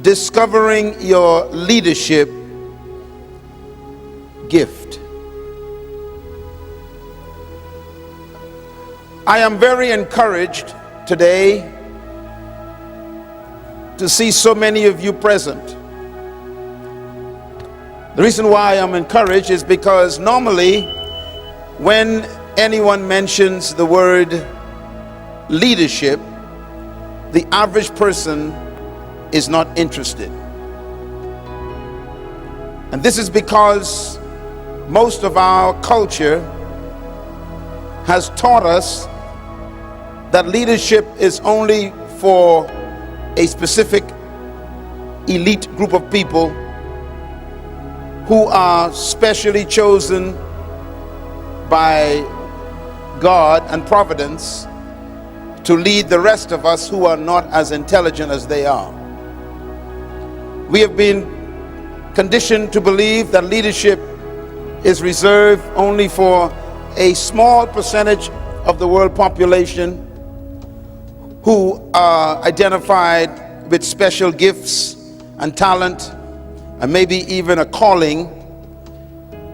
discovering your leadership gift. I am very encouraged today to see so many of you present. The reason why I'm encouraged is because normally when anyone mentions the word leadership, the average person is not interested. And this is because most of our culture has taught us that leadership is only for a specific elite group of people who are specially chosen by God and providence to lead the rest of us who are not as intelligent as they are. We have been conditioned to believe that leadership is reserved only for a small percentage of the world population who are identified with special gifts and talent and maybe even a calling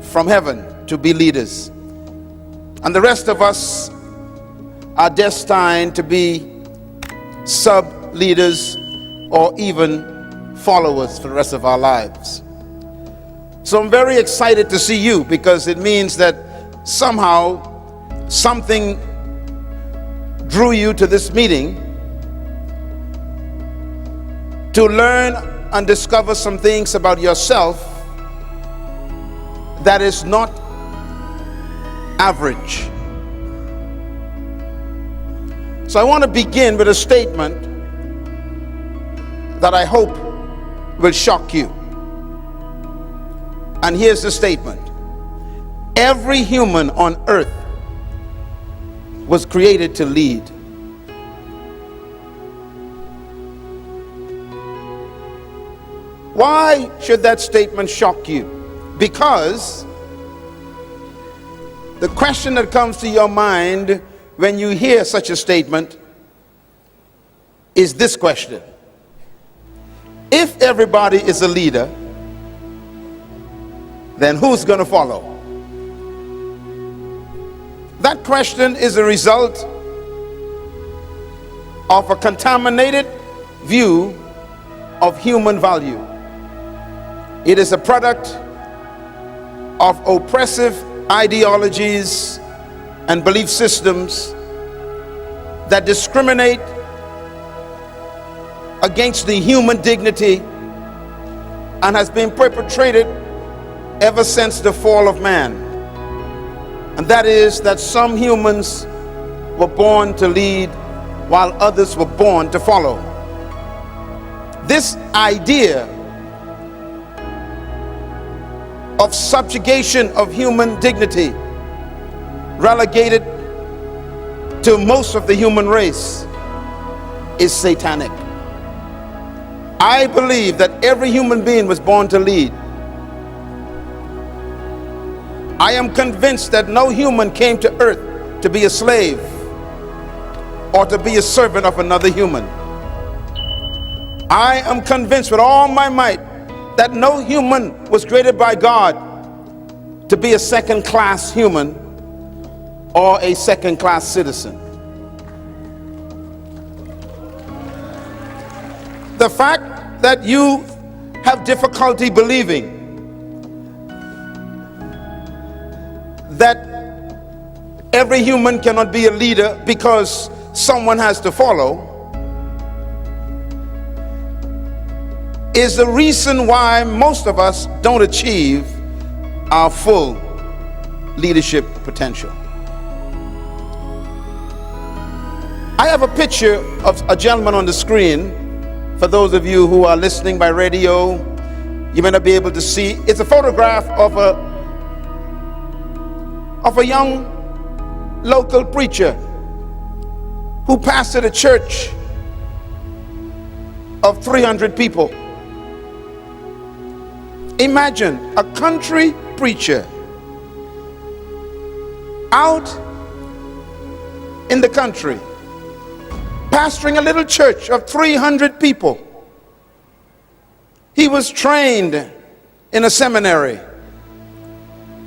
from heaven to be leaders. And the rest of us are destined to be sub-leaders or even followers for the rest of our lives. So I'm very excited to see you, because it means that somehow something drew you to this meeting to learn and discover some things about yourself that is not average. So I want to begin with a statement that I hope will shock you. And here's the statement: every human on earth was created to lead. Why should that statement shock you? Because the question that comes to your mind when you hear such a statement is this question: if everybody is a leader, then who's going to follow? That question is a result of a contaminated view of human value. It is a product of oppressive ideologies and belief systems that discriminate against the human dignity and has been perpetrated ever since the fall of man. And that is that some humans were born to lead while others were born to follow. This idea of subjugation of human dignity, relegated to most of the human race, is satanic. I believe that every human being was born to lead. I am convinced that no human came to earth to be a slave or to be a servant of another human. I am convinced with all my might that no human was created by God to be a second-class human or a second-class citizen. The fact that you have difficulty believing that every human cannot be a leader because someone has to follow is the reason why most of us don't achieve our full leadership potential. I have a picture of a gentleman on the screen. For those of you who are listening by radio, you may not be able to see. It's a photograph of a young local preacher who pastored a church of 300 people. Imagine a country preacher out in the country pastoring a little church of 300 people. He was trained in a seminary,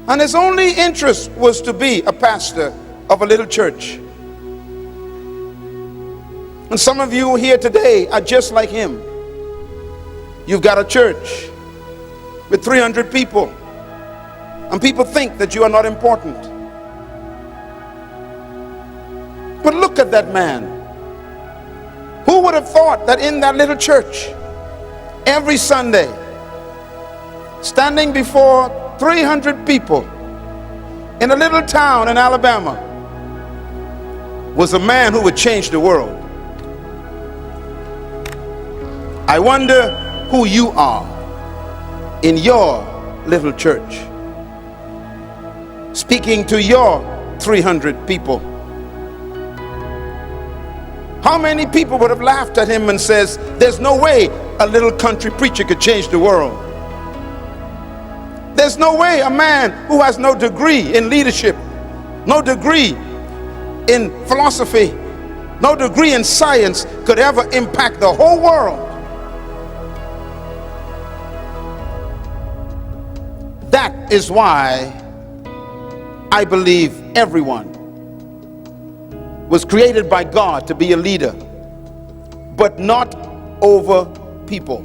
and his only interest was to be a pastor of a little church. And some of you here today are just like him. You've got a church with 300 people, and people think that you are not important. But look at that man. Who would have thought that in that little church, every Sunday, standing before 300 people in a little town in Alabama, was a man who would change the world? I wonder who you are in your little church, speaking to your 300 people. How many people would have laughed at him and says, there's no way a little country preacher could change the world. There's no way a man who has no degree in leadership, no degree in philosophy, no degree in science could ever impact the whole world. That is why I believe everyone was created by God to be a leader, but not over people.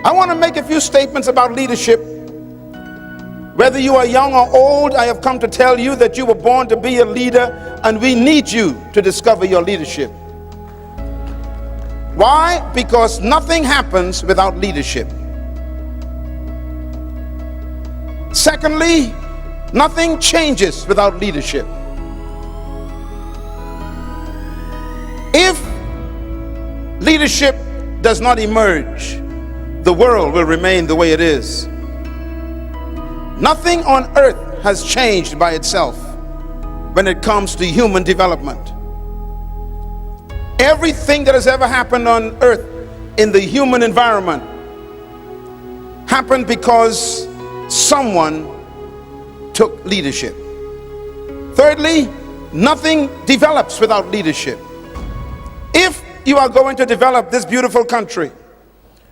I want to make a few statements about leadership. Whether you are young or old, I have come to tell you that you were born to be a leader, and we need you to discover your leadership. Why? Because nothing happens without leadership. Secondly, nothing changes without leadership. If leadership does not emerge, the world will remain the way it is. Nothing on earth has changed by itself when it comes to human development. Everything that has ever happened on earth in the human environment happened because someone took leadership. Thirdly, nothing develops without leadership. If you are going to develop this beautiful country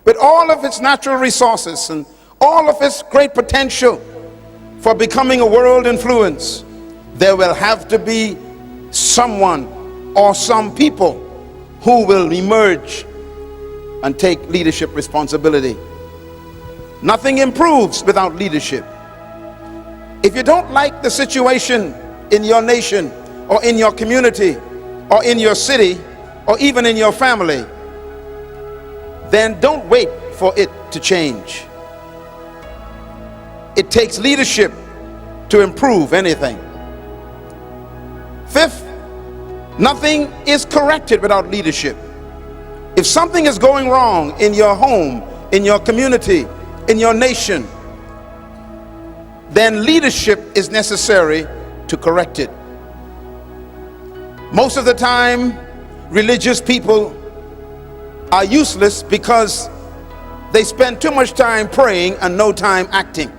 with all of its natural resources and all of its great potential for becoming a world influence, there will have to be someone or some people who will emerge and take leadership responsibility. Nothing improves without leadership. If you don't like the situation in your nation or in your community or in your city or even in your family, then don't wait for it to change. It takes leadership to improve anything. Fifth, nothing is corrected without leadership. If something is going wrong in your home, in your community, in your nation, then leadership is necessary to correct it. Most of the time, religious people are useless because they spend too much time praying and no time acting.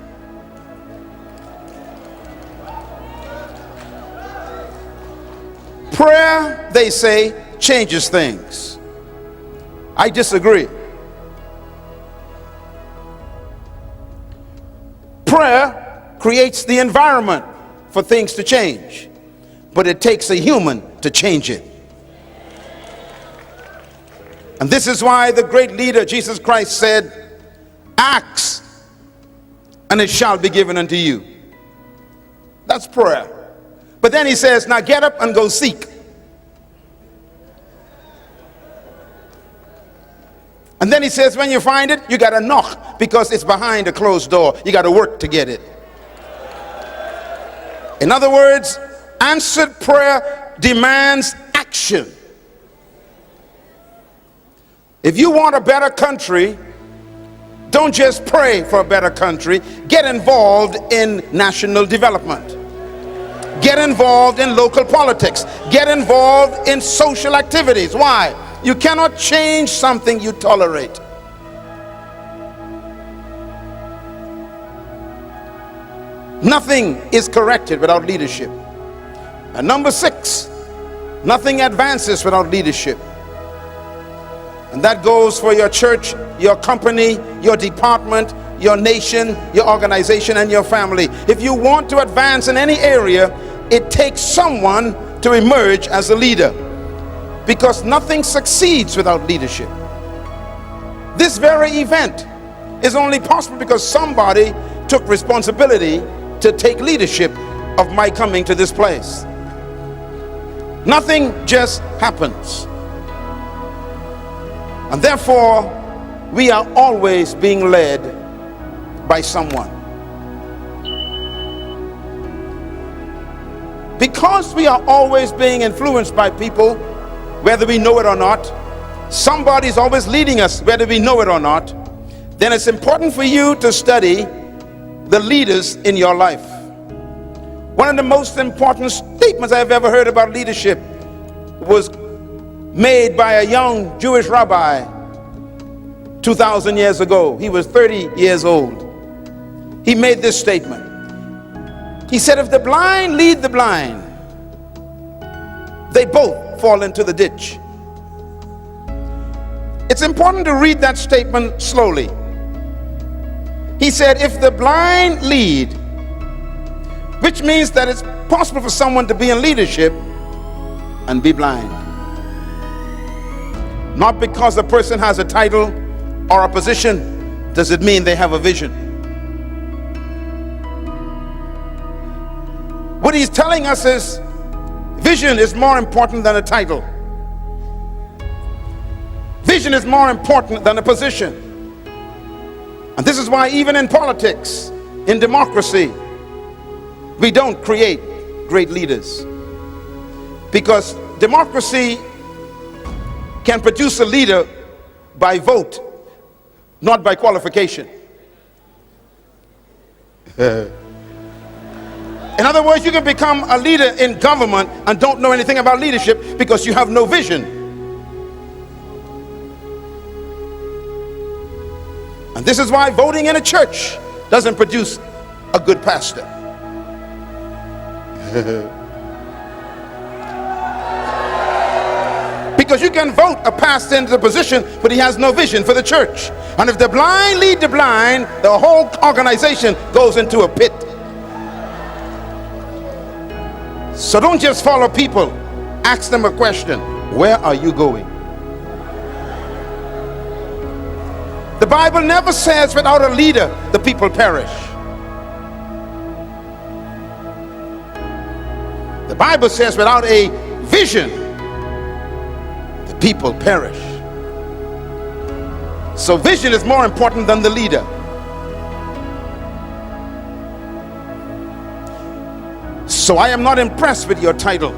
Prayer, they say, changes things. I disagree. Prayer creates the environment for things to change, but it takes a human to change it. And this is why the great leader Jesus Christ said, ask and it shall be given unto you. That's prayer. But then he says, now get up and go seek. And then he says, when you find it, you got to knock, because it's behind a closed door. You got to work to get it. In other words, answered prayer demands action. If you want a better country, don't just pray for a better country. Get involved in national development. Get involved in local politics. Get involved in social activities. Why? You cannot change something you tolerate. Nothing is corrected without leadership. And number 6, nothing advances without leadership. And that goes for your church, your company, your department, your nation, your organization, and your family. If you want to advance in any area, it takes someone to emerge as a leader, because nothing succeeds without leadership. This very event is only possible because somebody took responsibility to take leadership of my coming to this place. Nothing just happens. And therefore, we are always being led by someone. Because we are always being influenced by people, whether we know it or not, somebody is always leading us, whether we know it or not, then it's important for you to study the leaders in your life. One of the most important statements I've ever heard about leadership was made by a young Jewish rabbi 2,000 years ago. He was 30 years old. He made this statement. He said, if the blind lead the blind, they both fall into the ditch. It's important to read that statement slowly. He said, if the blind lead, which means that it's possible for someone to be in leadership and be blind. Not because the person has a title or a position does it mean they have a vision. What he's telling us is vision is more important than a title. Vision is more important than a position. And this is why even in politics, in democracy, we don't create great leaders. Because democracy can produce a leader by vote, not by qualification. In other words, you can become a leader in government and don't know anything about leadership because you have no vision. And this is why voting in a church doesn't produce a good pastor. Because you can vote a pastor into the position, but he has no vision for the church. And if the blind lead the blind, the whole organization goes into a pit. So don't just follow people. Ask them a question. Where are you going? The Bible never says without a leader, the people perish. The Bible says without a vision, the people perish. So vision is more important than the leader. So I am not impressed with your title.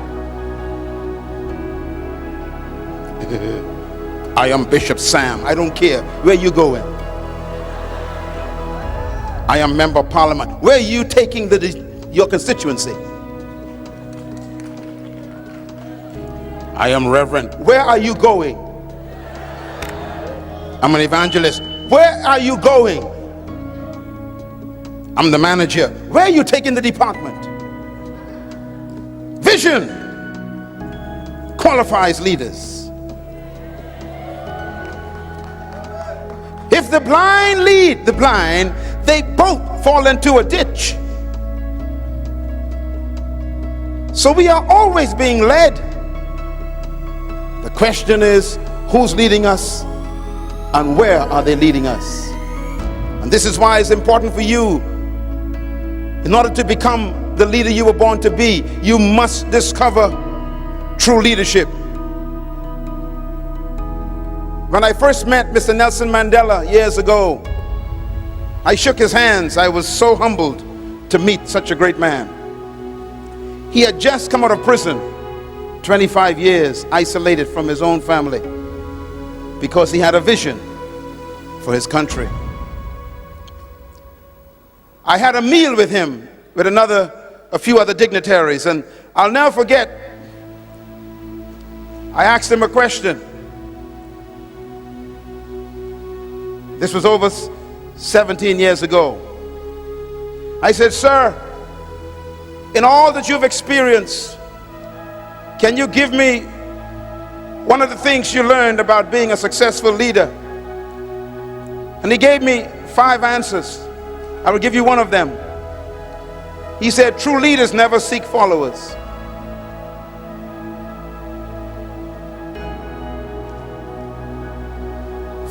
I am Bishop Sam. I don't care. Where you going? I am Member of Parliament. Where are you taking your constituency? I am Reverend. Where are you going? I'm an evangelist. Where are you going? I'm the manager. Where are you taking the department? Vision qualifies leaders. If the blind lead the blind, they both fall into a ditch. So we are always being led. The question is, who's leading us and where are they leading us? And this is why it's important for you, in order to become the leader you were born to be, you must discover true leadership. When I first met Mr. Nelson Mandela years ago, I shook his hands. I was so humbled to meet such a great man. He had just come out of prison, 25 years isolated from his own family, because he had a vision for his country. I had a meal with him with a few other dignitaries, and I'll never forget, I asked him a question. This was over 17 years ago. I said, sir, in all that you've experienced, can you give me one of the things you learned about being a successful leader. And he gave me 5 answers. I will give you one of them. He said, true leaders never seek followers.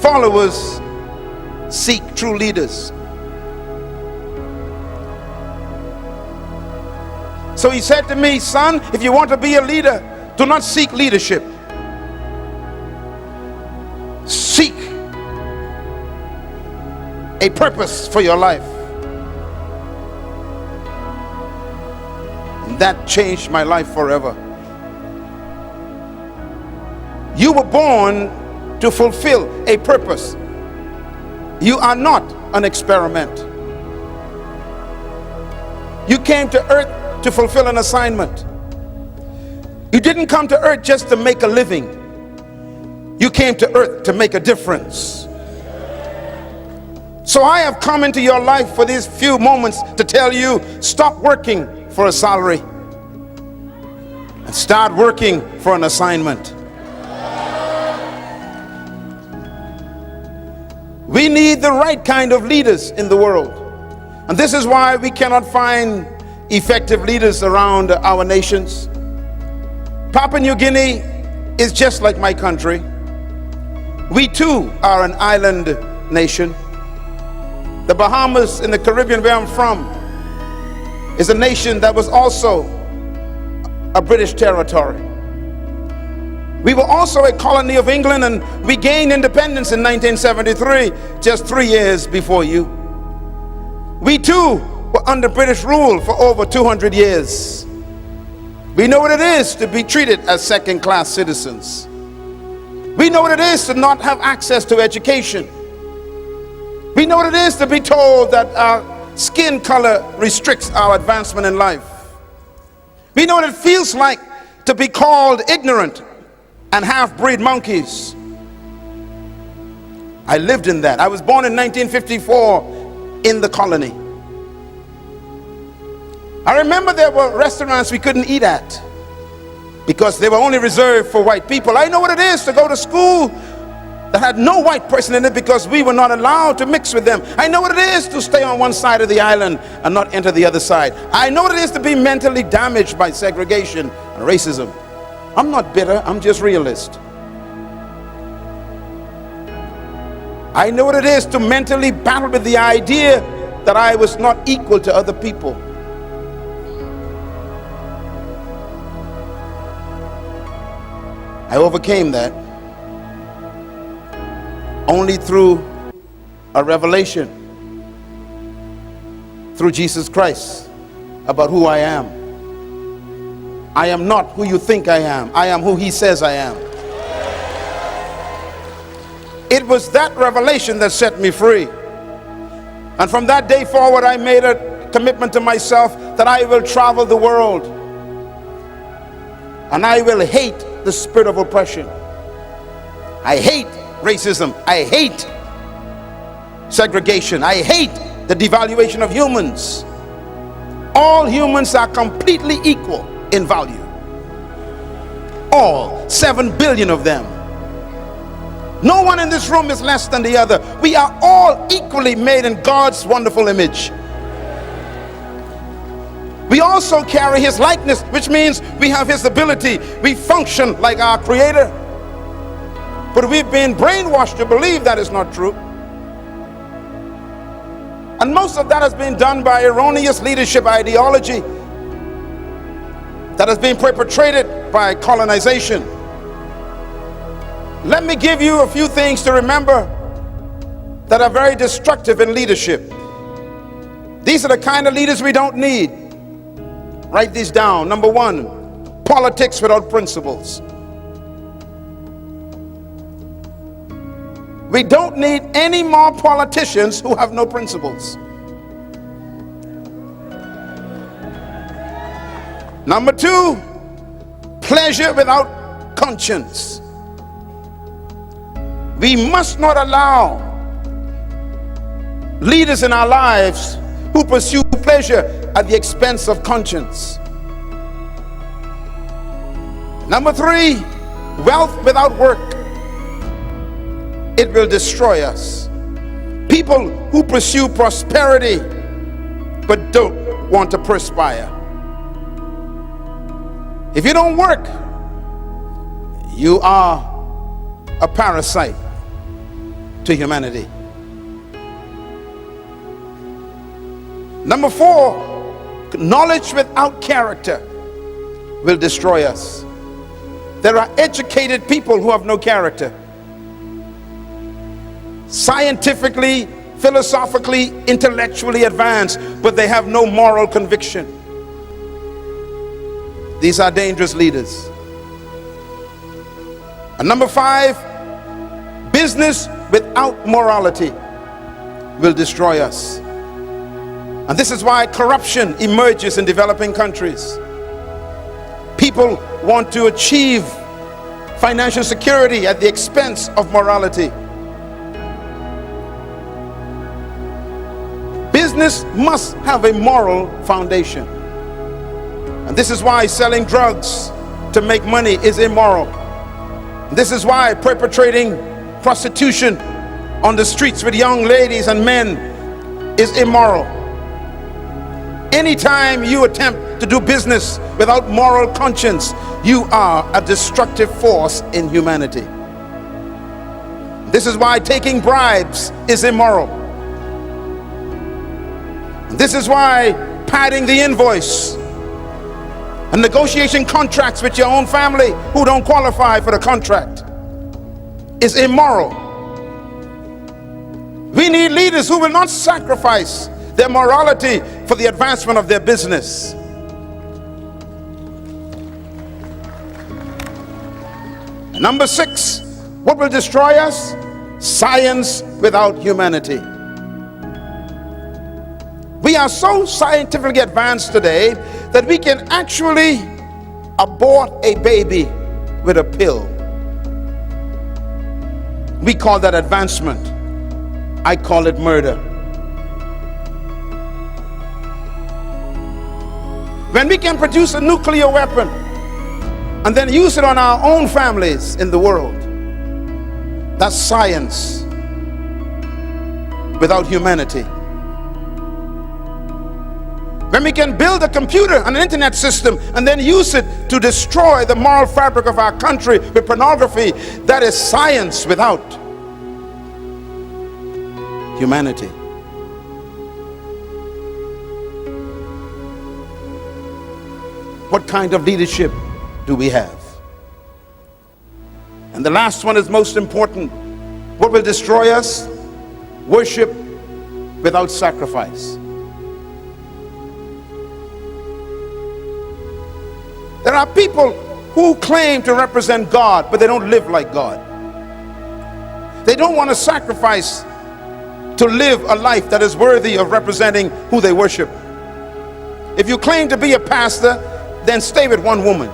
Followers seek true leaders. So he said to me, son, if you want to be a leader, do not seek leadership. Seek a purpose for your life. And that changed my life forever. You were born to fulfill a purpose. You are not an experiment. You came to earth to fulfill an assignment. You didn't come to earth just to make a living. You came to earth to make a difference. So I have come into your life for these few moments to tell you, stop working for a salary and start working for an assignment. We need the right kind of leaders in the world. And this is why we cannot find effective leaders around our nations. Papua New Guinea is just like my country. We too are an island nation. The Bahamas in the Caribbean, where I'm from, is a nation that was also a British territory. We were also a colony of England, and we gained independence in 1973, just 3 years before you. We too were under British rule for over 200 years. We know what it is to be treated as second-class citizens. We know what it is to not have access to education. We know what it is to be told that our skin color restricts our advancement in life. We know what it feels like to be called ignorant and half-breed monkeys. I lived in that. I was born in 1954 in the colony. I remember there were restaurants we couldn't eat at because they were only reserved for white people. I know what it is to go to school that had no white person in it because we were not allowed to mix with them. I know what it is to stay on one side of the island and not enter the other side. I know what it is to be mentally damaged by segregation and racism. I'm not bitter, I'm just realist. I know what it is to mentally battle with the idea that I was not equal to other people. I overcame that only through a revelation through Jesus Christ about who I am. I am not who you think I am. I am who he says I am. It was that revelation that set me free. And from that day forward, I made a commitment to myself that I will travel the world. And I will hate the spirit of oppression. I hate racism. I hate segregation. I hate the devaluation of humans. All humans are completely equal in value. All 7 billion of them. No one in this room is less than the other. We are all equally made in God's wonderful image. We also carry his likeness, which means we have his ability. We function like our creator. But we've been brainwashed to believe that is not true. And most of that has been done by erroneous leadership ideology that has been perpetrated by colonization. Let me give you a few things to remember that are very destructive in leadership. These are the kind of leaders we don't need. Write these down. Number 1, politics without principles. We don't need any more politicians who have no principles. Number 2, pleasure without conscience. We must not allow leaders in our lives who pursue pleasure at the expense of conscience. Number 3, Wealth without work, it will destroy us. People who pursue prosperity but don't want to perspire. If you don't work, you are a parasite to humanity. Number 4, knowledge without character will destroy us. There are educated people who have no character. Scientifically, philosophically, intellectually advanced, but they have no moral conviction. These are dangerous leaders. And number 5, business without morality will destroy us. And this is why corruption emerges in developing countries. People want to achieve financial security at the expense of morality. Business must have a moral foundation. And this is why selling drugs to make money is immoral. This is why perpetrating prostitution on the streets with young ladies and men is immoral. Anytime you attempt to do business without moral conscience, you are a destructive force in humanity. This is why taking bribes is immoral. This is why padding the invoice and negotiating contracts with your own family who don't qualify for the contract is immoral. We need leaders who will not sacrifice their morality for the advancement of their business. Number 6, what will destroy us? Science without humanity. We are so scientifically advanced today that we can actually abort a baby with a pill. We call that advancement. I call it murder. When we can produce a nuclear weapon and then use it on our own families in the world, that's science without humanity. When we can build a computer and an internet system and then use it to destroy the moral fabric of our country with pornography, that is science without humanity. What kind of leadership do we have? And the last one is most important. What will destroy us? Worship without sacrifice. There are people who claim to represent God, but they don't live like God. They don't want to sacrifice to live a life that is worthy of representing who they worship. If you claim to be a pastor, then stay with one woman.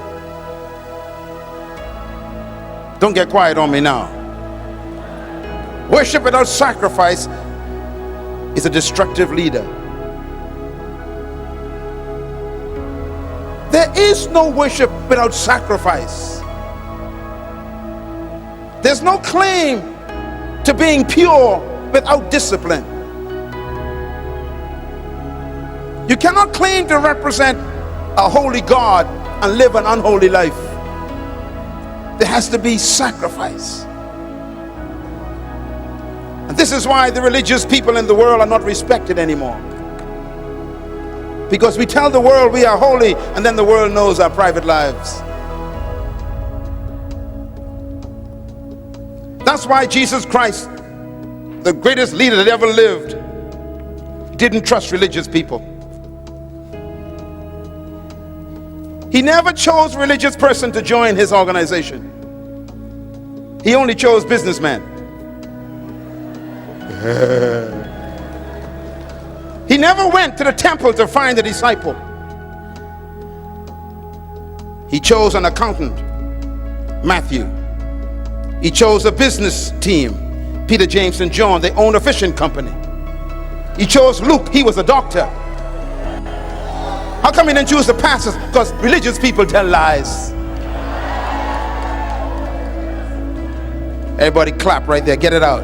Don't get quiet on me now. Worship without sacrifice is a destructive leader. There is no worship without sacrifice. There's no claim to being pure without discipline. You cannot claim to represent a holy God and live an unholy life. There has to be sacrifice. And this is why the religious people in the world are not respected anymore. Because we tell the world we are holy, and then the world knows our private lives. That's why Jesus Christ, the greatest leader that ever lived, didn't trust religious people. He never chose a religious person to join his organization. He only chose businessmen. He never went to the temple to find a disciple. He chose an accountant, Matthew. He chose a business team, Peter, James, and John. They owned a fishing company. He chose Luke. He was a doctor. How come he didn't choose the pastors? Because religious people tell lies. Everybody clap right there. Get it out.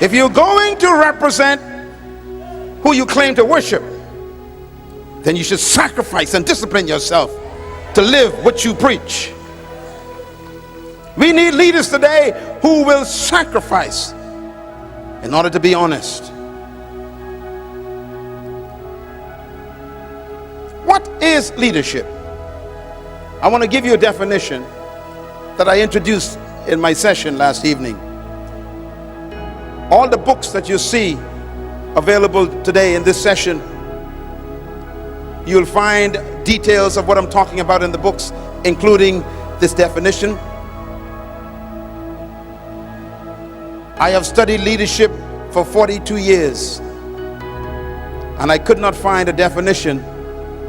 If you're going to represent who you claim to worship, then you should sacrifice and discipline yourself to live what you preach. We need leaders today who will sacrifice in order to be honest. What is leadership? I want to give you a definition that I introduced in my session last evening. All the books that you see available today in this session, you'll find details of what I'm talking about in the books, including this definition. I have studied leadership for 42 years, and I could not find a definition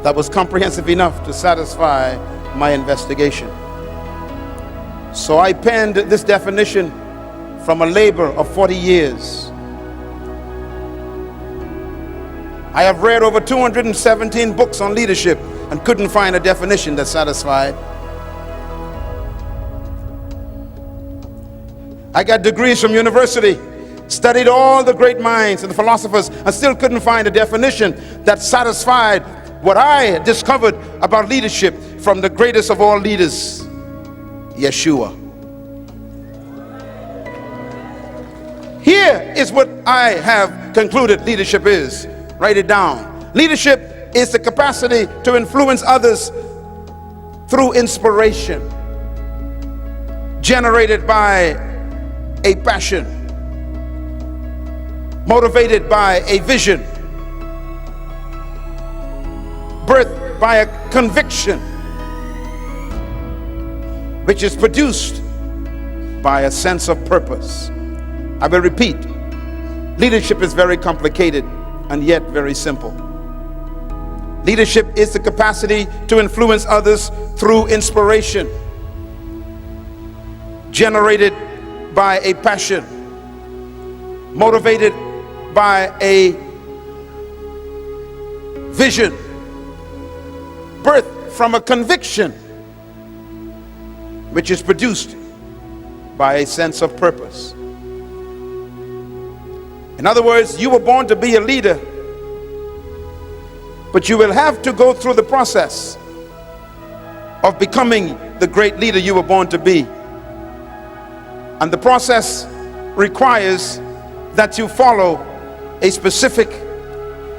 that was comprehensive enough to satisfy my investigation. So I penned this definition from a labor of 40 years. I have read over 217 books on leadership and couldn't find a definition that satisfied. I got degrees from university, studied all the great minds and the philosophers, and still couldn't find a definition that satisfied what I discovered about leadership from the greatest of all leaders, Yeshua. Here is what I have concluded leadership is. Write it down. Leadership is the capacity to influence others through inspiration, generated by a passion, motivated by a vision, birthed by a conviction, which is produced by a sense of purpose. I will repeat. Leadership is very complicated and yet very simple. Leadership is the capacity to influence others through inspiration, generated by a passion, motivated by a vision, birthed from a conviction, which is produced by a sense of purpose. In other words, you were born to be a leader, but you will have to go through the process of becoming the great leader you were born to be. And the process requires that you follow a specific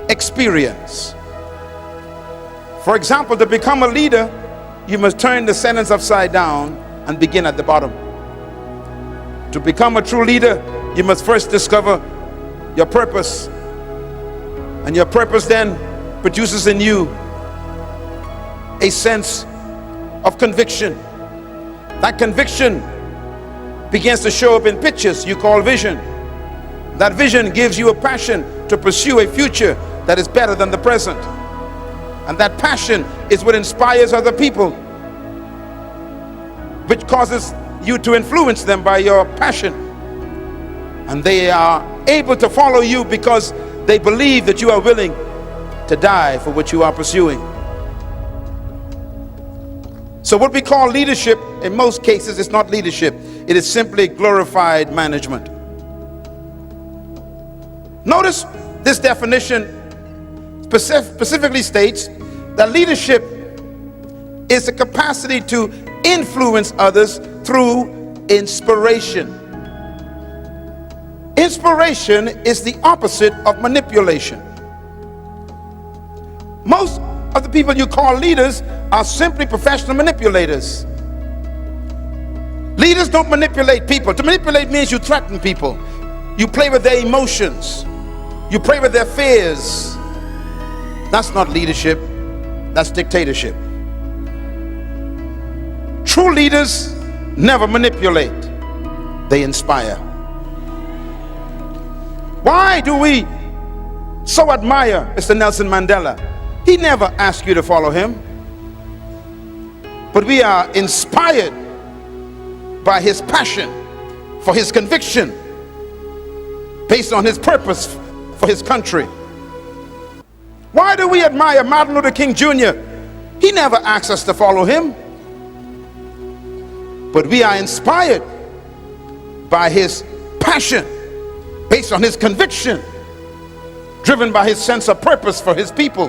experience. For example, to become a leader, you must turn the sentence upside down and begin at the bottom. To become a true leader, you must first discover your purpose, and your purpose then produces in you a sense of conviction. That conviction begins to show up in pictures you call vision. That vision gives you a passion to pursue a future that is better than the present, and that passion is what inspires other people, which causes you to influence them by your passion, and they are able to follow you because they believe that you are willing to die for what you are pursuing. So what we call leadership, in most cases, is not leadership. It is simply glorified management. Notice this definition specifically states that leadership is the capacity to influence others through inspiration. Inspiration is the opposite of manipulation. Most of the people you call leaders are simply professional manipulators. Leaders don't manipulate people. To manipulate means you threaten people. You play with their emotions. You play with their fears. That's not leadership. That's dictatorship. True leaders never manipulate. They inspire. Why do we so admire Mr. Nelson Mandela? He never asked you to follow him, but we are inspired by his passion, for his conviction, based on his purpose for his country. Why do we admire Martin Luther King Jr.? He never asked us to follow him, but we are inspired by his passion, based on his conviction, driven by his sense of purpose for his people.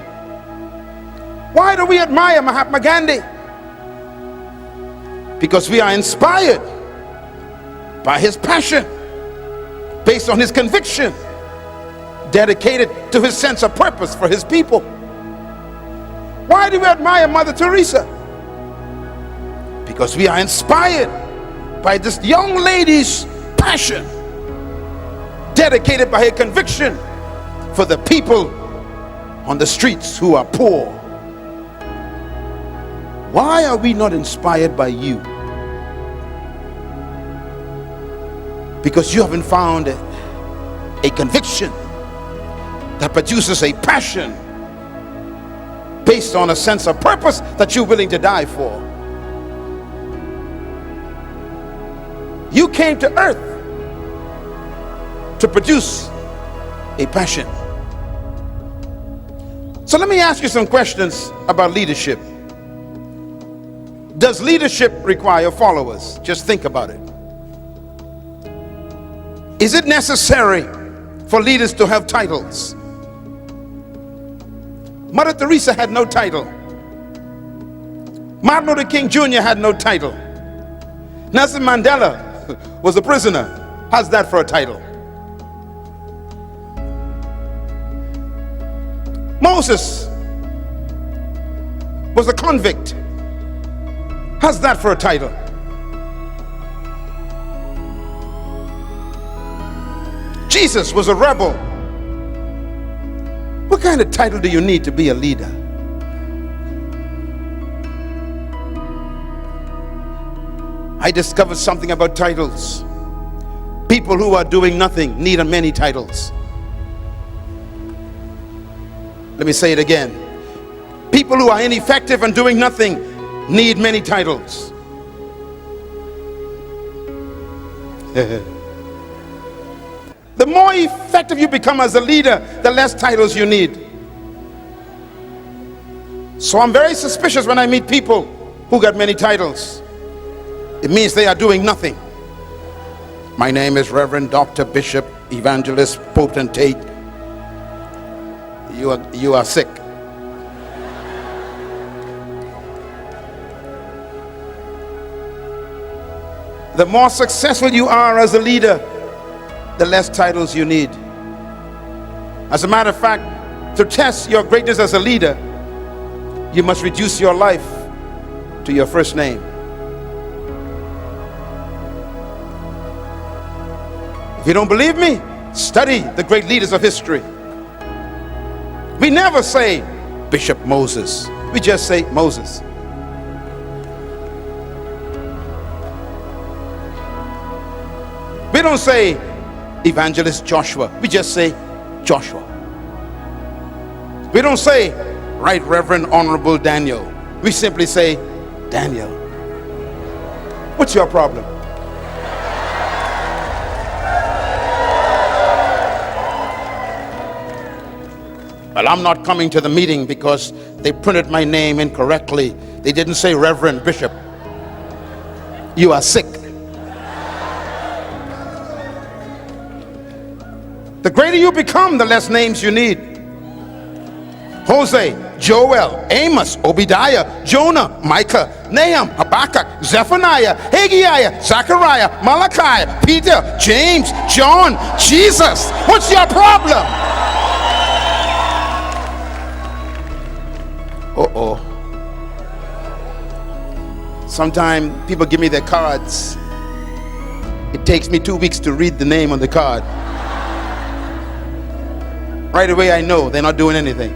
Why do we admire Mahatma Gandhi? Because we are inspired by his passion, based on his conviction, dedicated to his sense of purpose for his people. Why do we admire Mother Teresa? Because we are inspired by this young lady's passion, dedicated by her conviction for the people on the streets who are poor. Why are we not inspired by you? Because you haven't found a conviction that produces a passion based on a sense of purpose that you're willing to die for. You came to earth to produce a passion. So let me ask you some questions about leadership. Does leadership require followers? Just think about it. Is it necessary for leaders to have titles? Mother Teresa had no title. Martin Luther King Jr. had no title. Nelson Mandela was a prisoner. How's that for a title? Moses was a convict. How's that for a title? Jesus was a rebel. What kind of title do you need to be a leader? I discovered something about titles. People who are doing nothing need many titles. Let me say it again. People who are ineffective and doing nothing need many titles. The more effective you become as a leader, the less titles you need. So I'm very suspicious when I meet people who got many titles. It means they are doing nothing. My name is Reverend Dr. Bishop Evangelist Potentate. You are sick. The more successful you are as a leader, the less titles you need. As a matter of fact, to test your greatness as a leader, you must reduce your life to your first name. If you don't believe me, study the great leaders of history. We never say Bishop Moses. We just say Moses. We don't say Evangelist Joshua. We just say Joshua. We don't say Right Reverend Honorable Daniel. We simply say Daniel. What's your problem? Well, I'm not coming to the meeting because they printed my name incorrectly. They didn't say Reverend Bishop. You are sick. The greater you become, the less names you need. Jose, Joel, Amos, Obadiah, Jonah, Micah, Nahum, Habakkuk, Zephaniah, Haggai, Zechariah, Malachi, Peter, James, John, Jesus. What's your problem? Uh-oh. Sometimes people give me their cards. It takes me 2 weeks to read the name on the card. Right away I know they're not doing anything.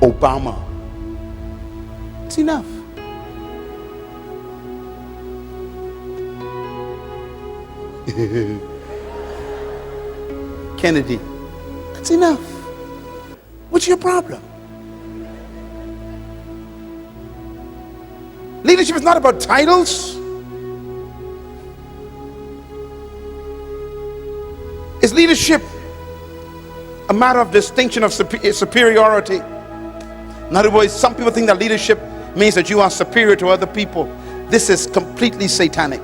Obama. It's enough. Kennedy. That's enough. What's your problem? Leadership is not about titles. It's leadership a matter of distinction of superiority. In other words, some people think that leadership means that you are superior to other people. This is completely satanic.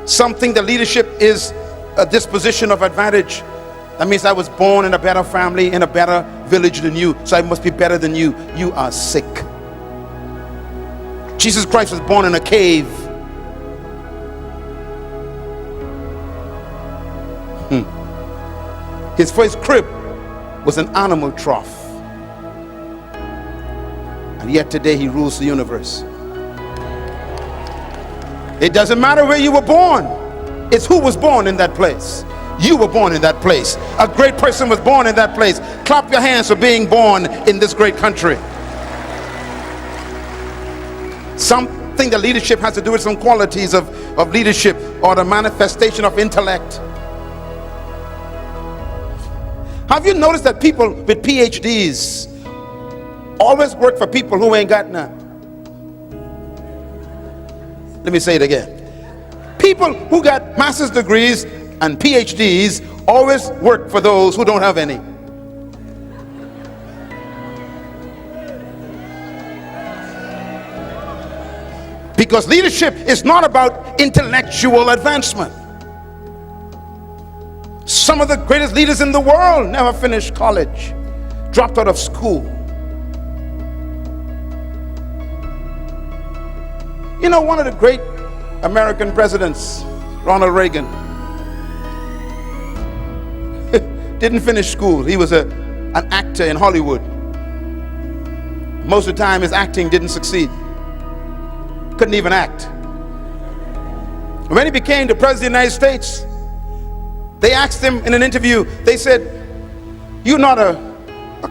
Some think that leadership is a disposition of advantage. That means I was born in a better family, in a better village than you, so I must be better than you. You are sick. Jesus Christ was born in a cave. His first crib was an animal trough. And yet today he rules the universe. It doesn't matter where you were born. It's who was born in that place. You were born in that place. A great person was born in that place. Clap your hands for being born in this great country. Something that leadership has to do with some qualities of leadership, or the manifestation of intellect. Have you noticed that people with PhDs always work for people who ain't got none? Let me say it again. People who got master's degrees and PhDs always work for those who don't have any. Because leadership is not about intellectual advancement. Some of the greatest leaders in the world never finished college, dropped out of school. You know, one of the great American presidents, Ronald Reagan, didn't finish school. He was an actor in Hollywood. Most of the time his acting didn't succeed. Couldn't even act. When he became the president of the United States, they asked him in an interview, they said, "You're not a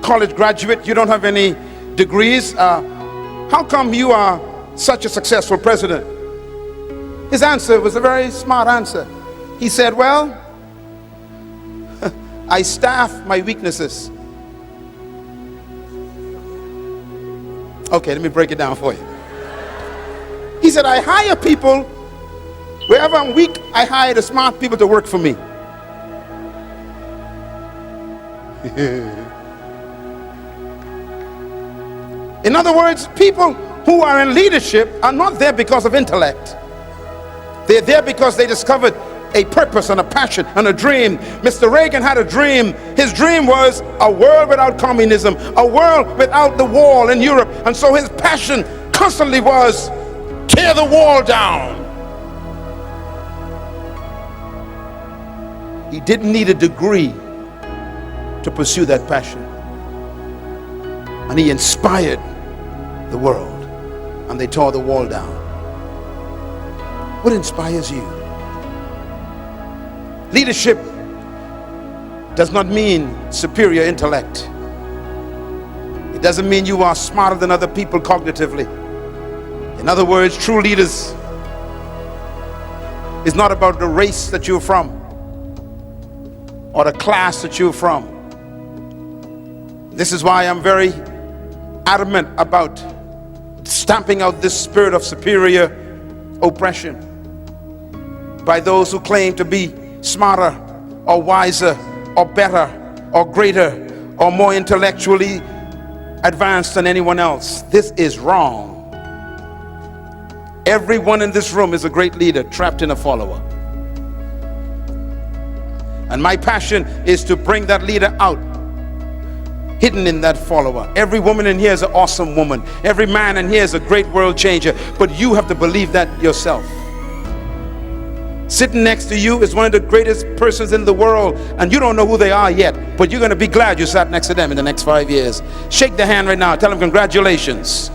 college graduate, you don't have any degrees. How come you are such a successful president?" His answer was a very smart answer. He said, "Well, I staff my weaknesses." Okay, let me break it down for you. He said, "I hire people, wherever I'm weak, I hire the smart people to work for me." In other words, people who are in leadership are not there because of intellect. They're there because they discovered a purpose and a passion and a dream. Mr. Reagan had a dream. His dream was a world without communism, a world without the wall in Europe. And so his passion constantly was, tear the wall down. He didn't need a degree to pursue that passion. And he inspired the world, and they tore the wall down. What inspires you? Leadership does not mean superior intellect. It doesn't mean you are smarter than other people cognitively. In other words, true leaders is not about the race that you're from or the class that you're from. This is why I'm very adamant about stamping out this spirit of superior oppression by those who claim to be smarter or wiser or better or greater or more intellectually advanced than anyone else. This is wrong. Everyone in this room is a great leader trapped in a follower. And my passion is to bring that leader out, hidden in that follower. Every woman in here is an awesome woman. Every man in here is a great world changer. But you have to believe that yourself. Sitting next to you is one of the greatest persons in the world, and you don't know who they are yet, but you're going to be glad you sat next to them in the next 5 years. Shake their hand right now. Tell them congratulations.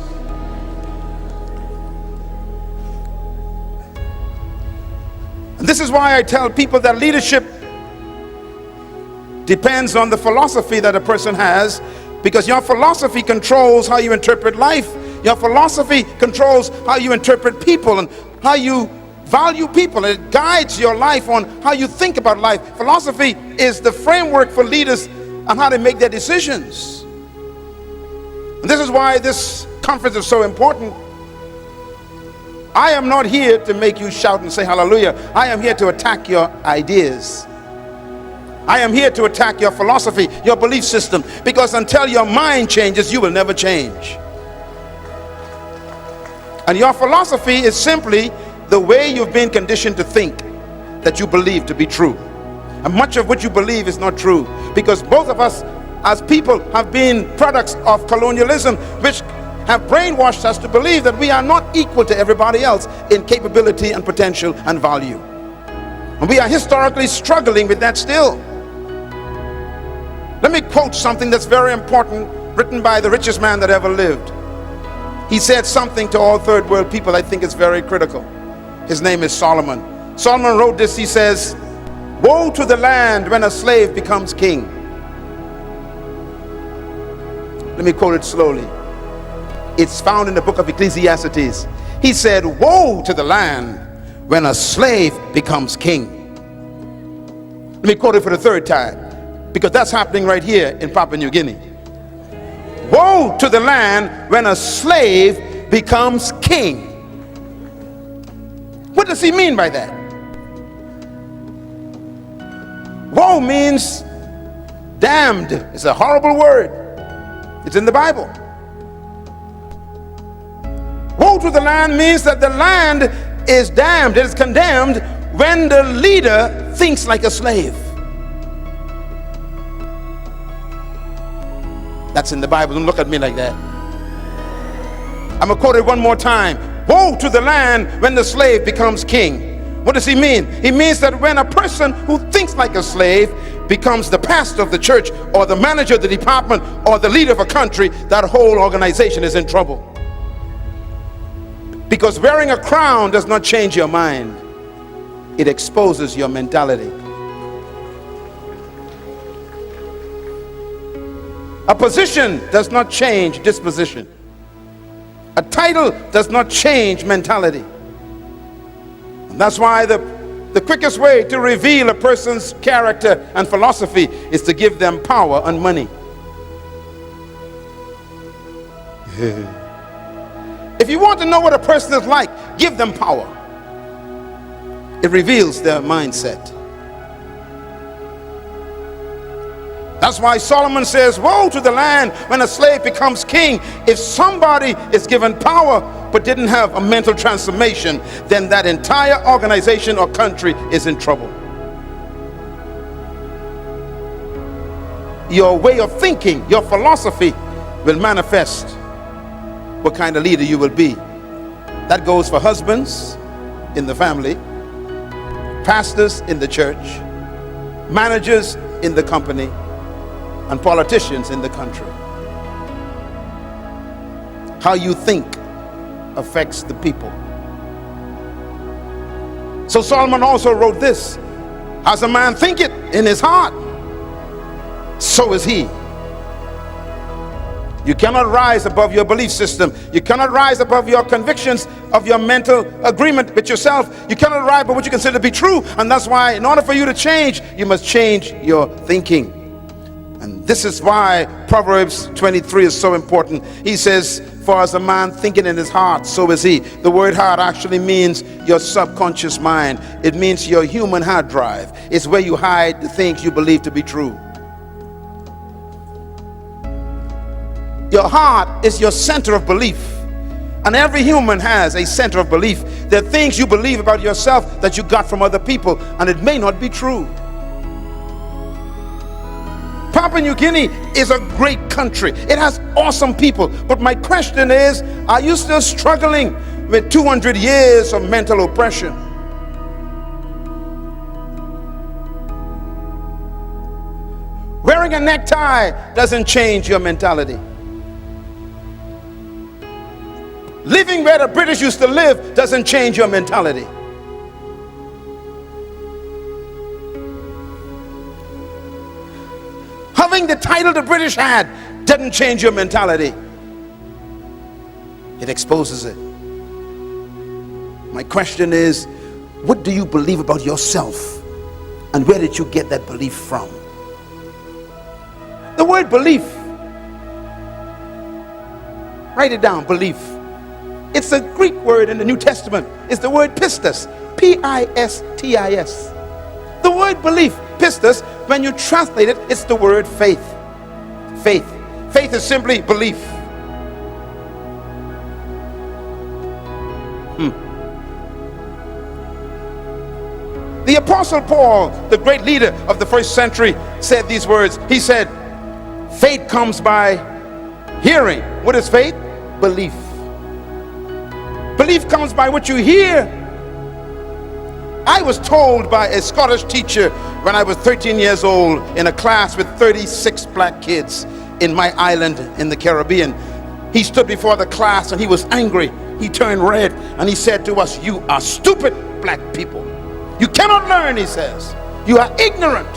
And this is why I tell people that leadership depends on the philosophy that a person has, because your philosophy controls how you interpret life. Your philosophy controls how you interpret people and how you value people. It guides your life on how you think about life. Philosophy is the framework for leaders on how they make their decisions. And this is why this conference is so important. I am not here to make you shout and say hallelujah. I am here to attack your ideas. I am here to attack your philosophy, your belief system, because until your mind changes, you will never change. And your philosophy is simply the way you've been conditioned to think that you believe to be true. And much of what you believe is not true, because both of us as people have been products of colonialism, which have brainwashed us to believe that we are not equal to everybody else in capability and potential and value. And we are historically struggling with that still. Let me quote something that's very important, written by the richest man that ever lived. He said something to all third world people I think is very critical. His name is Solomon. Solomon wrote this. He says, "Woe to the land when a slave becomes king." Let me quote it slowly. It's found in the book of Ecclesiastes. He said, "Woe to the land when a slave becomes king." Let me quote it for the third time, because that's happening right here in Papua New Guinea. Woe to the land when a slave becomes king. What does he mean by that? Woe means damned. It's a horrible word. It's in the Bible. Woe to the land means that the land is damned, it is condemned when the leader thinks like a slave. That's in the Bible. Don't look at me like that. I'm going to quote it one more time. Woe to the land when the slave becomes king. What does he mean? He means that when a person who thinks like a slave becomes the pastor of the church or the manager of the department or the leader of a country, that whole organization is in trouble. Because wearing a crown does not change your mind. It exposes your mentality. A position does not change disposition. A title does not change mentality. And that's why the quickest way to reveal a person's character and philosophy is to give them power and money. If you want to know what a person is like, give them power. It reveals their mindset. That's why Solomon says, woe to the land when a slave becomes king. If somebody is given power but didn't have a mental transformation, then that entire organization or country is in trouble. Your way of thinking, your philosophy will manifest what kind of leader you will be. That goes for husbands in the family, pastors in the church, managers in the company, and politicians in the country. How you think affects the people. So Solomon also wrote this: as a man thinketh in his heart, so is he. You cannot rise above your belief system. You cannot rise above your convictions of your mental agreement with yourself. You cannot rise above what you consider to be true. And that's why, in order for you to change, you must change your thinking. And this is why Proverbs 23 is so important. He says, for as a man thinking in his heart, so is he. The word heart actually means your subconscious mind. It means your human hard drive. It's where you hide the things you believe to be true. Your heart is your center of belief. And every human has a center of belief. There are things you believe about yourself that you got from other people, and it may not be true. Papua New Guinea is a great country. It has awesome people. But my question is, are you still struggling with 200 years of mental oppression? Wearing a necktie doesn't change your mentality. Living where the British used to live doesn't change your mentality. Having the title the British had doesn't change your mentality. It exposes it. My question is, what do you believe about yourself? And where did you get that belief from? The word belief, write it down, belief. It's a Greek word in the New Testament. It's the word pistis, P-I-S-T-I-S. The word belief, pistis, when you translate it, it's the word faith. Faith. Faith is simply belief. The Apostle Paul, the great leader of the first century, said these words. He said, faith comes by hearing. What is faith? Belief. Belief comes by what you hear. I was told by a Scottish teacher when I was 13 years old in a class with 36 black kids in my island in the Caribbean. He stood before the class and he was angry. He turned red and he said to us, "You are stupid black people. You cannot learn," he says. "You are ignorant.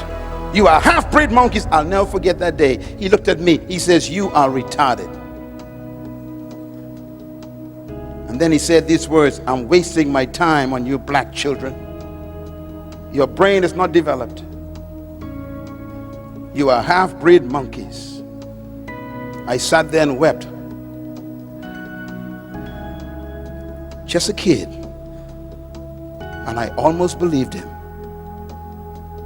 You are half-breed monkeys." I'll never forget that day. He looked at me. He says, "You are retarded." And then he said these words, "I'm wasting my time on you black children. Your brain is not developed. You are half-breed monkeys." I sat there and wept. Just a kid. And I almost believed him,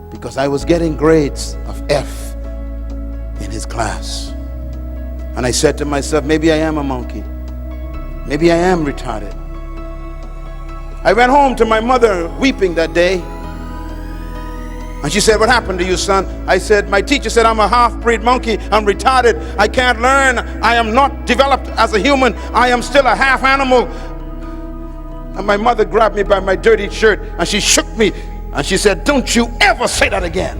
because I was getting grades of F in his class. And I said to myself, maybe I am a monkey. Maybe I am retarded. I went home to my mother weeping that day. And she said, "What happened to you, son?" I said, "My teacher said I'm a half-breed monkey. I'm retarded. I can't learn. I am not developed as a human. I am still a half animal." And my mother grabbed me by my dirty shirt and she shook me and she said, "Don't you ever say that again."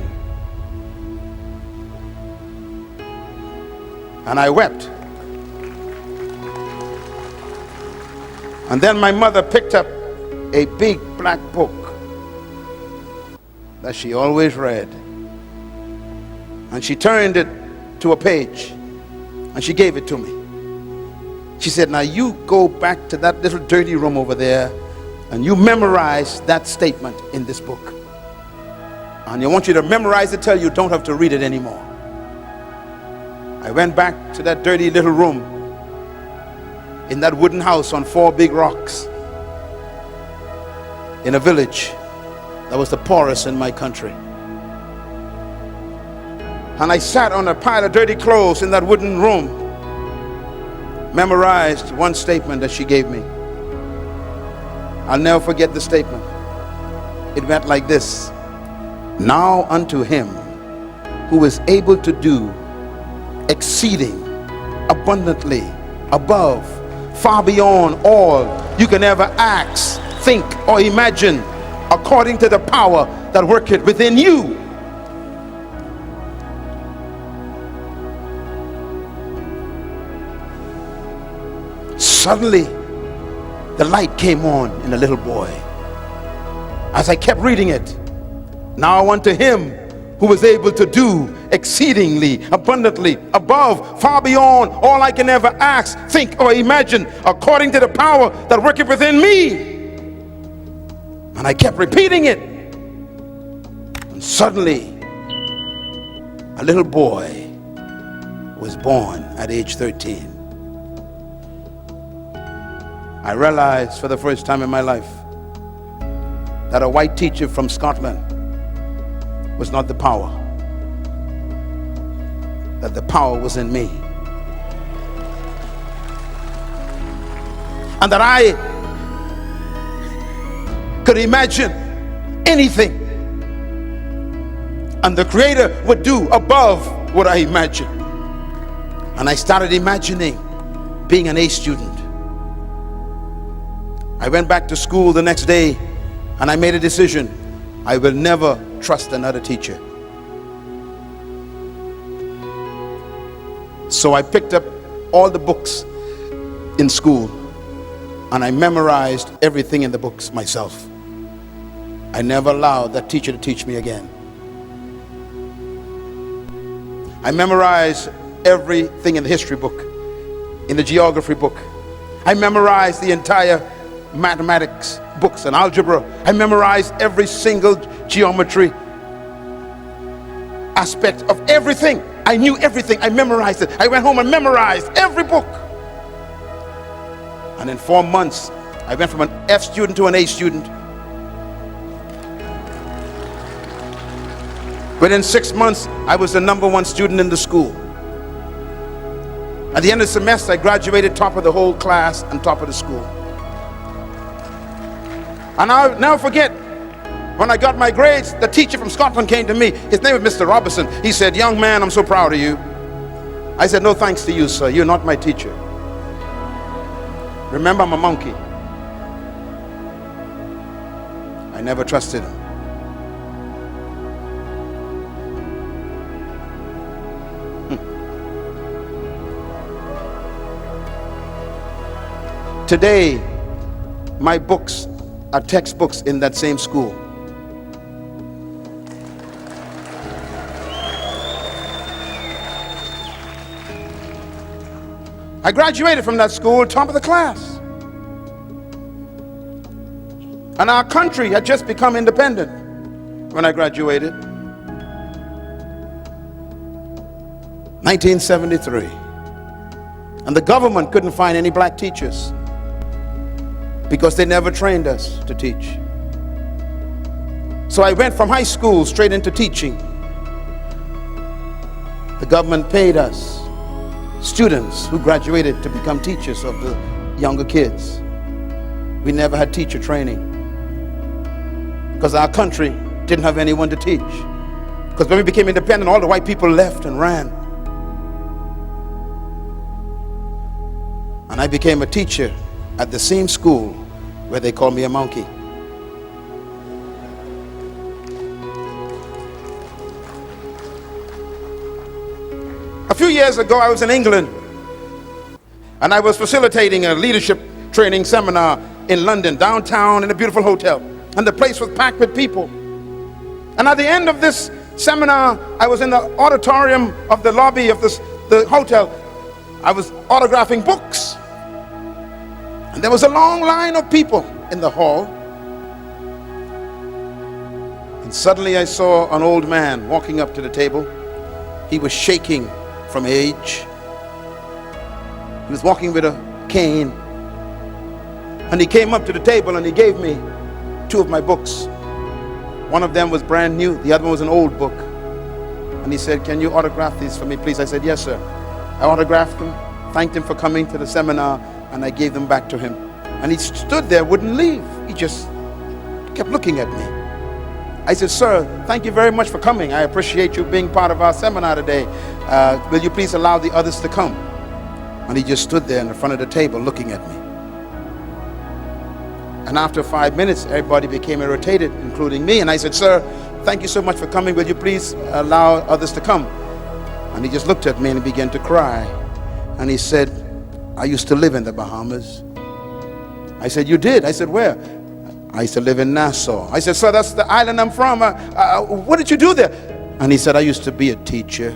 And I wept. And then my mother picked up a big black book that she always read, and she turned it to a page and she gave it to me. She said, "Now you go back to that little dirty room over there and you memorize that statement in this book. And I want you to memorize it till you don't have to read it anymore." I went back to that dirty little room in that wooden house on 4 big rocks in a village that was the poorest in my country. And I sat on a pile of dirty clothes in that wooden room, memorized one statement that she gave me. I'll never forget the statement. It went like this: "Now unto him who is able to do exceeding abundantly above, far beyond all you can ever ask, think, or imagine, according to the power that worketh within you." Suddenly, the light came on in the little boy. As I kept reading it, "Now unto him who was able to do exceedingly abundantly above, far beyond all I can ever ask, think, or imagine, according to the power that worketh within me." And I kept repeating it. And suddenly, a little boy was born at age 13. I realized for the first time in my life that a white teacher from Scotland was not the power, that the power was in me. And that I could imagine anything, and the Creator would do above what I imagined. And I started imagining being an A student. I went back to school the next day and I made a decision. I will never trust another teacher. So I picked up all the books in school and I memorized everything in the books myself. I never allowed that teacher to teach me again. I memorized everything in the history book, in the geography book. I memorized the entire mathematics books and algebra. I memorized every single geometry aspect of everything. I knew everything. I memorized it. I went home and memorized every book. And in 4 months, I went from an F student to an A student. Within 6 months, I was the #1 student in the school. At the end of the semester, I graduated top of the whole class and top of the school. And I'll never forget, when I got my grades, the teacher from Scotland came to me. His name was Mr. Robertson. He said, "Young man, I'm so proud of you." I said, "No thanks to you, sir. You're not my teacher. Remember, I'm a monkey." I never trusted him. Today, my books are textbooks in that same school. I graduated from that school, top of the class. And our country had just become independent when I graduated. 1973. And the government couldn't find any black teachers because they never trained us to teach. So I went from high school straight into teaching. The government paid us, students who graduated, to become teachers of the younger kids. We never had teacher training because our country didn't have anyone to teach. Because when we became independent, all the white people left and ran. And I became a teacher at the same school where they called me a monkey. A few years ago, I was in England, and I was facilitating a leadership training seminar in London, downtown, in a beautiful hotel. And the place was packed with people. And at the end of this seminar, I was in the auditorium of the lobby of the hotel. I was autographing books. And there was a long line of people in the hall. And suddenly I saw an old man walking up to the table. He was shaking from age. He was walking with a cane. And he came up to the table and he gave me 2 of my books. One of them was brand new. The other one was an old book. And he said, "Can you autograph these for me, please?" I said, "Yes, sir." I autographed them, thanked him for coming to the seminar, and I gave them back to him. And he stood there, wouldn't leave. He just kept looking at me. I said, "Sir, thank you very much for coming. I appreciate you being part of our seminar today. Will you please allow the others to come?" And he just stood there in the front of the table looking at me. And after 5 minutes, everybody became irritated, including me. And I said, "Sir, thank you so much for coming. Will you please allow others to come?" And he just looked at me and he began to cry. And he said, "I used to live in the Bahamas." I said, "You did?" I said, "Where?" "I used to live in Nassau." I said, "Sir, that's the island I'm from. What did you do there?" And he said, "I used to be a teacher."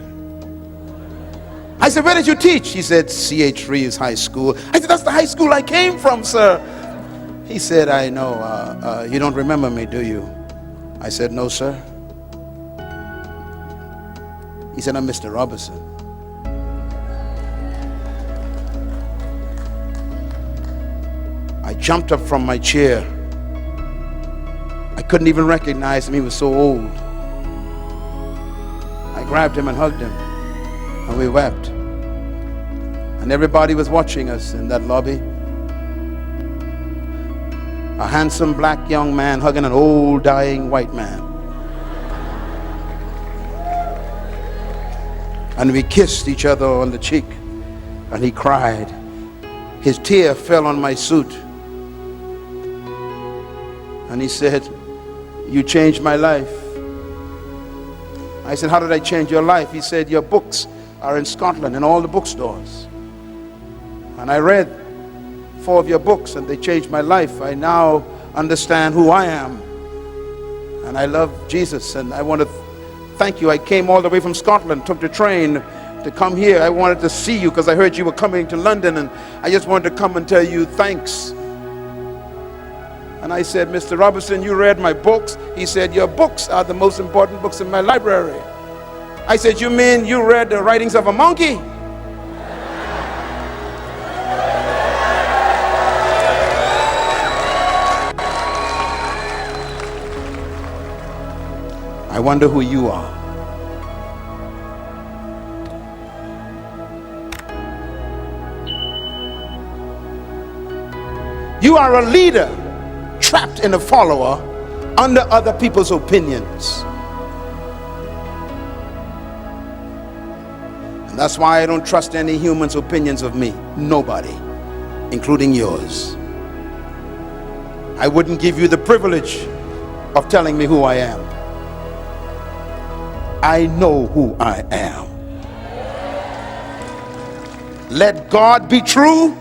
I said, "Where did you teach?" He said, "CH Reeves High School." I said, "That's the high school I came from, sir." He said, "I know. You don't remember me, do you?" I said, "No, sir." He said, "I'm Mr. Robertson." I jumped up from my chair. I couldn't even recognize him. He was so old. I grabbed him and hugged him, and we wept. And everybody was watching us in that lobby. A handsome black young man hugging an old dying white man. And we kissed each other on the cheek, and he cried. His tear fell on my suit. And he said, "You changed my life." I said, "How did I change your life?" He said, "Your books are in Scotland in all the bookstores. And I read 4 of your books and they changed my life. I now understand who I am. And I love Jesus, and I want to thank you. I came all the way from Scotland, took the train to come here. I wanted to see you because I heard you were coming to London, and I just wanted to come and tell you thanks." And I said, "Mr. Robertson, you read my books?" He said, "Your books are the most important books in my library." I said, "You mean you read the writings of a monkey?" I wonder who you are. You are a leader trapped in a follower under other people's opinions. And that's why I don't trust any human's opinions of me. Nobody, including yours. I wouldn't give you the privilege of telling me who I am. I know who I am. Let God be true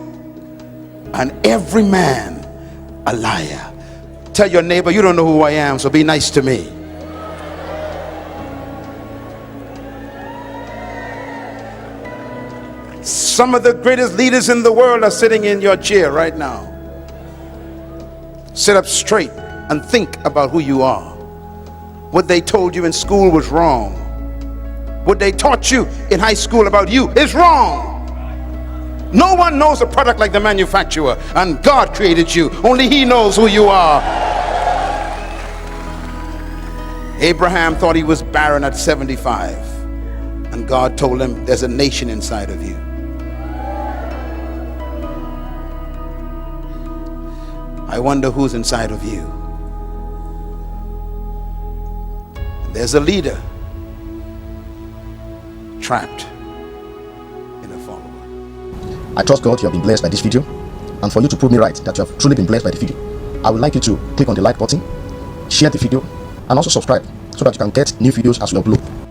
and every man a liar. Tell your neighbor, you don't know who I am, so be nice to me. Some of the greatest leaders in the world are sitting in your chair right now. Sit up straight and think about who you are. What they told you in school was wrong. What they taught you in high school about you is wrong. No one knows a product like the manufacturer, and God created you. Only He knows who you are. Abraham thought he was barren at 75, and God told him there's a nation inside of you. I wonder who's inside of you. There's a leader trapped in a follower. I trust God you have been blessed by this video, and for you to prove me right that you have truly been blessed by the video, I would like you to click on the like button, share the video, and also subscribe so that you can get new videos as we upload.